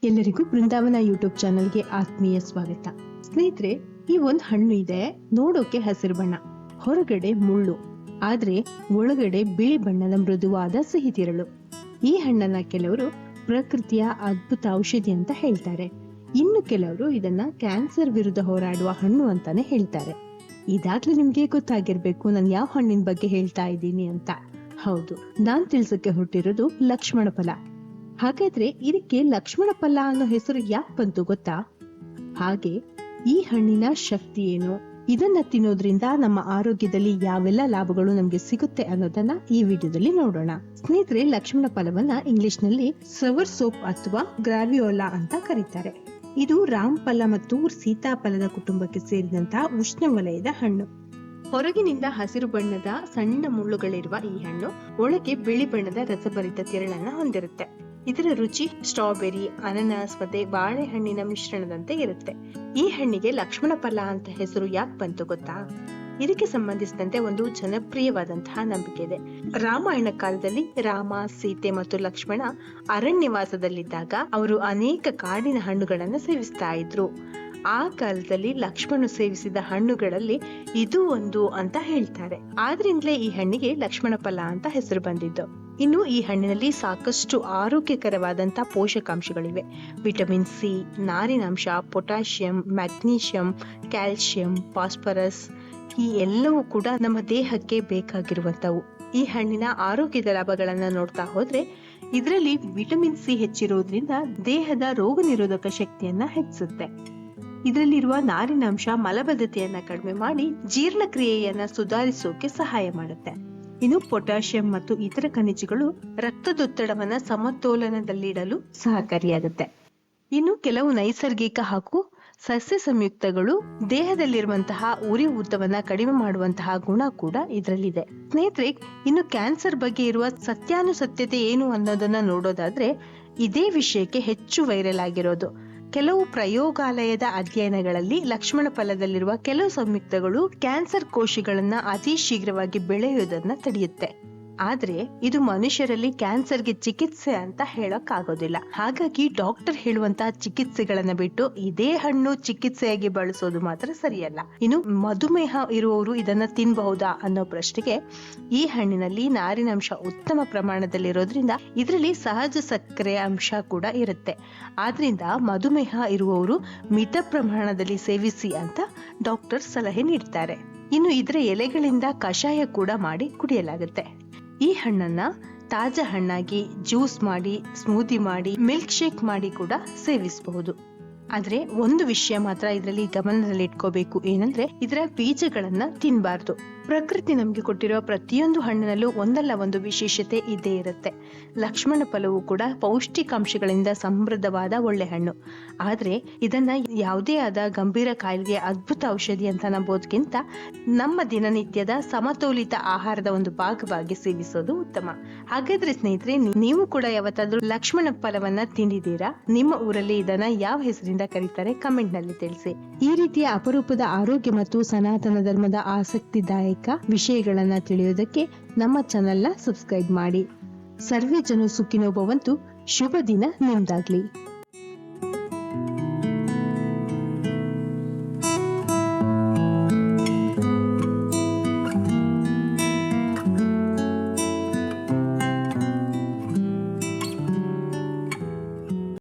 ಎಲ್ಲರಿಗೂ ಬೃಂದಾವನ ಯೂಟ್ಯೂಬ್ ಚಾನೆಲ್ಗೆ ಆತ್ಮೀಯ ಸ್ವಾಗತ. ಸ್ನೇಹಿತರೆ, ಈ ಒಂದು ಹಣ್ಣು ಇದೆ, ನೋಡೋಕೆ ಹಸಿರು ಬಣ್ಣ, ಹೊರಗಡೆ ಮುಳ್ಳು, ಆದ್ರೆ ಒಳಗಡೆ ಬಿಳಿ ಬಣ್ಣದ ಮೃದುವಾದ ಸಿಹಿ ತಿರಳು. ಈ ಹಣ್ಣನ್ನ ಕೆಲವರು ಪ್ರಕೃತಿಯ ಅದ್ಭುತ ಔಷಧಿ ಅಂತ ಹೇಳ್ತಾರೆ. ಇನ್ನು ಕೆಲವರು ಇದನ್ನ ಕ್ಯಾನ್ಸರ್ ವಿರುದ್ಧ ಹೋರಾಡುವ ಹಣ್ಣು ಅಂತಾನೆ ಹೇಳ್ತಾರೆ. ಇದಾಗ್ಲೇ ನಿಮ್ಗೆ ಗೊತ್ತಾಗಿರ್ಬೇಕು ನಾನು ಯಾವ ಹಣ್ಣಿನ ಬಗ್ಗೆ ಹೇಳ್ತಾ ಇದ್ದೀನಿ ಅಂತ. ಹೌದು, ನಾನ್ ತಿಳ್ಸಕ್ಕೆ ಹೊರಟಿರೋದು ಲಕ್ಷ್ಮಣ ಫಲ. ಹಾಗಾದ್ರೆ ಇದಕ್ಕೆ ಲಕ್ಷ್ಮಣ ಫಲ ಅನ್ನೋ ಹೆಸರು ಯಾಕೆ ಬಂತು ಗೊತ್ತಾ? ಹಾಗೆ ಈ ಹಣ್ಣಿನ ಶಕ್ತಿ ಏನು, ಇದನ್ನ ತಿನ್ನೋದ್ರಿಂದ ನಮ್ಮ ಆರೋಗ್ಯದಲ್ಲಿ ಯಾವೆಲ್ಲ ಲಾಭಗಳು ನಮ್ಗೆ ಸಿಗುತ್ತೆ ಅನ್ನೋದನ್ನ ಈ ವಿಡಿಯೋದಲ್ಲಿ ನೋಡೋಣ. ಸ್ನೇಹಿತರೆ, ಲಕ್ಷ್ಮಣ ಫಲವನ್ನ ಇಂಗ್ಲಿಷ್ ನಲ್ಲಿ ಸವರ್ ಸೋಪ್ ಅಥವಾ ಗ್ರಾವಿಯೋಲಾ ಅಂತ ಕರೀತಾರೆ. ಇದು ರಾಮಫಲ ಮತ್ತು ಸೀತಾಫಲದ ಕುಟುಂಬಕ್ಕೆ ಸೇರಿದಂತಹ ಉಷ್ಣವಲಯದ ಹಣ್ಣು. ಹೊರಗಿನಿಂದ ಹಸಿರು ಬಣ್ಣದ ಸಣ್ಣ ಮುಳ್ಳುಗಳಿರುವ ಈ ಹಣ್ಣು ಒಳಗೆ ಬಿಳಿ ಬಣ್ಣದ ರಸಭರಿತ ತಿರಳನ್ನ ಹೊಂದಿರುತ್ತೆ. ಇದರ ರುಚಿ ಸ್ಟ್ರಾಬೆರಿ, ಅನನಾಸ್ ಮತ್ತೆ ಬಾಳೆಹಣ್ಣಿನ ಮಿಶ್ರಣದಂತೆ ಇರುತ್ತೆ. ಈ ಹಣ್ಣಿಗೆ ಲಕ್ಷ್ಮಣ ಫಲ ಅಂತ ಹೆಸರು ಯಾಕೆ ಬಂತು ಗೊತ್ತಾ? ಇದಕ್ಕೆ ಸಂಬಂಧಿಸಿದಂತೆ ಒಂದು ಜನಪ್ರಿಯವಾದಂತಹ ನಂಬಿಕೆ ಇದೆ. ರಾಮಾಯಣ ಕಾಲದಲ್ಲಿ ರಾಮ, ಸೀತೆ ಮತ್ತು ಲಕ್ಷ್ಮಣ ಅರಣ್ಯವಾಸದಲ್ಲಿದ್ದಾಗ ಅವರು ಅನೇಕ ಕಾಡಿನ ಹಣ್ಣುಗಳನ್ನ ಸೇವಿಸ್ತಾ ಇದ್ರು. ಆ ಕಾಲದಲ್ಲಿ ಲಕ್ಷ್ಮಣ ಸೇವಿಸಿದ ಹಣ್ಣುಗಳಲ್ಲಿ ಇದು ಒಂದು ಅಂತ ಹೇಳ್ತಾರೆ. ಆದ್ರಿಂದಲೇ ಈ ಹಣ್ಣಿಗೆ ಲಕ್ಷ್ಮಣ ಫಲ ಅಂತ ಹೆಸರು ಬಂದಿದ್ದು. ಇನ್ನು ಈ ಹಣ್ಣಿನಲ್ಲಿ ಸಾಕಷ್ಟು ಆರೋಗ್ಯಕರವಾದಂತಹ ಪೋಷಕಾಂಶಗಳಿವೆ. ವಿಟಮಿನ್ ಸಿ, ನಾರಿನಾಂಶ, ಪೊಟ್ಯಾಷಿಯಂ, ಮ್ಯಾಗ್ನೀಷಿಯಂ, ಕ್ಯಾಲ್ಸಿಯಂ, ಫಾಸ್ಫರಸ್, ಈ ಎಲ್ಲವೂ ಕೂಡ ನಮ್ಮ ದೇಹಕ್ಕೆ ಬೇಕಾಗಿರುವಂತವು. ಈ ಹಣ್ಣಿನ ಆರೋಗ್ಯದ ಲಾಭಗಳನ್ನ ನೋಡ್ತಾ ಹೋದ್ರೆ ಇದರಲ್ಲಿ ವಿಟಮಿನ್ ಸಿ ಹೆಚ್ಚಿರೋದ್ರಿಂದ ದೇಹದ ರೋಗ ನಿರೋಧಕ ಶಕ್ತಿಯನ್ನ ಹೆಚ್ಚಿಸುತ್ತೆ. ಇದರಲ್ಲಿರುವ ನಾರಿನಾಂಶ ಮಲಬದ್ಧತೆಯನ್ನ ಕಡಿಮೆ ಮಾಡಿ ಜೀರ್ಣಕ್ರಿಯೆಯನ್ನ ಸುಧಾರಿಸೋಕೆ ಸಹಾಯ ಮಾಡುತ್ತೆ. ಇನ್ನು ಪೊಟ್ಯಾಷಿಯಂ ಮತ್ತು ಇತರ ಖನಿಜಗಳು ರಕ್ತದೊತ್ತಡವನ್ನ ಸಮತೋಲನದಲ್ಲಿಡಲು ಸಹಕಾರಿಯಾಗುತ್ತೆ. ಇನ್ನು ಕೆಲವು ನೈಸರ್ಗಿಕ ಹಾಗೂ ಸಸ್ಯ ಸಂಯುಕ್ತಗಳು ದೇಹದಲ್ಲಿರುವಂತಹ ಉರಿಯೂತವನ್ನ ಕಡಿಮೆ ಮಾಡುವಂತಹ ಗುಣ ಕೂಡ ಇದರಲ್ಲಿದೆ. ಸ್ನೇಹಿತರೆ, ಇನ್ನು ಕ್ಯಾನ್ಸರ್ ಬಗ್ಗೆ ಇರುವ ಸತ್ಯಾನುಸತ್ಯತೆ ಏನು ಅನ್ನೋದನ್ನ ನೋಡೋದಾದ್ರೆ ಇದೇ ವಿಷಯಕ್ಕೆ ಹೆಚ್ಚು ವೈರಲ್ ಆಗಿರೋದು. ಕೆಲವು ಪ್ರಯೋಗಾಲಯದ ಅಧ್ಯಯನಗಳಲ್ಲಿ ಲಕ್ಷ್ಮಣ ಫಲದಲ್ಲಿರುವ ಕೆಲವು ಸಂಯುಕ್ತಗಳು ಕ್ಯಾನ್ಸರ್ ಕೋಶಗಳನ್ನ ಅತಿ ಶೀಘ್ರವಾಗಿ ಬೆಳೆಯುವುದನ್ನ ತಡೆಯುತ್ತೆ. ಆದ್ರೆ ಇದು ಮನುಷ್ಯರಲ್ಲಿ ಕ್ಯಾನ್ಸರ್ಗೆ ಚಿಕಿತ್ಸೆ ಅಂತ ಹೇಳಕ್ ಆಗೋದಿಲ್ಲ. ಹಾಗಾಗಿ ಡಾಕ್ಟರ್ ಹೇಳುವಂತಹ ಚಿಕಿತ್ಸೆಗಳನ್ನ ಬಿಟ್ಟು ಇದೇ ಹಣ್ಣು ಚಿಕಿತ್ಸೆಯಾಗಿ ಬಳಸೋದು ಮಾತ್ರ ಸರಿಯಲ್ಲ. ಇನ್ನು ಮಧುಮೇಹ ಇರುವವರು ಇದನ್ನ ತಿನ್ನಬಹುದಾ ಅನ್ನೋ ಪ್ರಶ್ನೆಗೆ, ಈ ಹಣ್ಣಿನಲ್ಲಿ ನಾರಿನಾಂಶ ಉತ್ತಮ ಪ್ರಮಾಣದಲ್ಲಿರೋದ್ರಿಂದ ಇದರಲ್ಲಿ ಸಹಜ ಸಕ್ಕರೆಯ ಅಂಶ ಕೂಡ ಇರುತ್ತೆ. ಆದ್ರಿಂದ ಮಧುಮೇಹ ಇರುವವರು ಮಿತ ಪ್ರಮಾಣದಲ್ಲಿ ಸೇವಿಸಿ ಅಂತ ಡಾಕ್ಟರ್ ಸಲಹೆ ನೀಡ್ತಾರೆ. ಇನ್ನು ಇದರ ಎಲೆಗಳಿಂದ ಕಷಾಯ ಕೂಡ ಮಾಡಿ ಕುಡಿಯಲಾಗುತ್ತೆ. ಈ ಹಣ್ಣನ್ನ ತಾಜಾ ಹಣ್ಣಾಗಿ ಜ್ಯೂಸ್ ಮಾಡಿ, ಸ್ಮೂದಿ ಮಾಡಿ, ಮಿಲ್ಕ್ ಶೇಕ್ ಮಾಡಿ ಕೂಡ ಸೇವಿಸಬಹುದು. ಆದ್ರೆ ಒಂದು ವಿಷಯ ಮಾತ್ರ ಇದರಲ್ಲಿ ಗಮನದಲ್ಲಿ ಇಟ್ಕೋಬೇಕು, ಏನಂದ್ರೆ ಇದರ ಬೀಜಗಳನ್ನ ತಿನ್ಬಾರ್ದು. ಪ್ರಕೃತಿ ನಮ್ಗೆ ಕೊಟ್ಟಿರೋ ಪ್ರತಿಯೊಂದು ಹಣ್ಣಿನಲ್ಲೂ ಒಂದಲ್ಲ ಒಂದು ವಿಶೇಷತೆ ಇದ್ದೇ ಇರುತ್ತೆ. ಲಕ್ಷ್ಮಣ ಫಲವು ಕೂಡ ಪೌಷ್ಟಿಕಾಂಶಗಳಿಂದ ಸಮೃದ್ಧವಾದ ಒಳ್ಳೆ ಹಣ್ಣು. ಆದ್ರೆ ಇದನ್ನ ಯಾವುದೇ ಆದ ಗಂಭೀರ ಕಾಯಿಲೆಗೆ ಅದ್ಭುತ ಔಷಧಿ ಅಂತ ನಂಬೋದಕ್ಕಿಂತ ನಮ್ಮ ದಿನನಿತ್ಯದ ಸಮತೋಲಿತ ಆಹಾರದ ಒಂದು ಭಾಗವಾಗಿ ಸೇವಿಸೋದು ಉತ್ತಮ. ಹಾಗಾದ್ರೆ ಸ್ನೇಹಿತರೆ, ನೀವು ಕೂಡ ಯಾವತ್ತಾದ್ರೂ ಲಕ್ಷ್ಮಣ ಫಲವನ್ನ ತಿಂದಿದ್ದೀರಾ? ನಿಮ್ಮ ಊರಲ್ಲಿ ಇದನ್ನ ಯಾವ ಹೆಸರಿಂದ ಕರೀತಾರೆ ಕಮೆಂಟ್ ನಲ್ಲಿ ತಿಳಿಸಿ. ಈ ರೀತಿಯ ಅಪರೂಪದ ಆರೋಗ್ಯ ಮತ್ತು ಸನಾತನ ಧರ್ಮದ ಆಸಕ್ತಿದಾಯಕ ವಿಷಯಗಳನ್ನ ತಿಳಿಯೋದಕ್ಕೆ ನಮ್ಮ ಚಾನೆಲ್ ನ ಸಬ್ಸ್ಕ್ರೈಬ್ ಮಾಡಿ. ಸರ್ವೇ ಜನ ಸುಖಿನೋ ಭವಂತು. ಶುಭ ದಿನ ನಿಮ್ದಾಗ್ಲಿ.